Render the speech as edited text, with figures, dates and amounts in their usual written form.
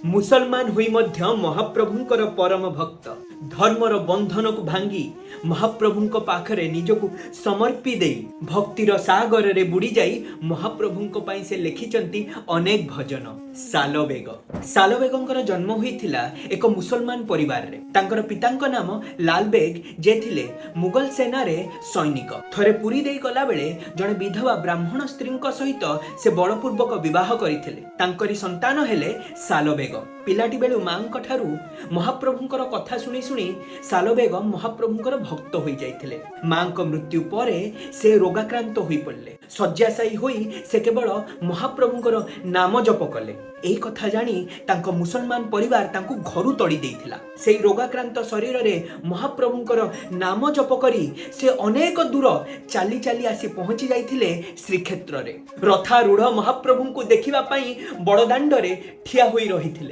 मुसलमान हुई मध्य महाप्रभुंकर परम भक्त धर्मर बंधन को भांगी महाप्रभुंक पाखरे निजकु समर्पी देई भक्तिर सागर रे बुड़ी जाई महाप्रभुंक पई से लिखिचंती अनेक भजन। सालबेग सालबेगंकर जन्म होइथिला एक मुसलमान परिवार रे। तांकर पितांक नाम लालबेग जे थिले मुगल सेना रे सैनिक। थरे पुरी देई गला बेले जणे विधवा ब्राह्मण स्त्रींक सहित से बलपूर्वक विवाह करिथिले। तांकरी संतान हेले सालबेग। पिलाटी बेलु मांक ठारू महाप्रभुंकर कथा शुणी शुणी सालबेग महाप्रभुंकर भक्त होई जाइथिले। मांक मृत्यु परे से रोगाक्रांत होई पड़ले। शଯ୍याशायी होई से केवल महाप्रभुंकर नाम जप कले। एही कथा जानी तांको मुसलमान परिवार तांको घरु तड़ी देइथिला। सेई रोगाक्रांत शरीर रे महाप्रभुंकर नाम जप करी से अनेक दूर चाली चाली आसी पहुंची जाइथिले श्रीक्षेत्र रे। रथारूढ़ महाप्रभुंको देखिबा पई बड़दांड रे ठिया होई रहिथिले।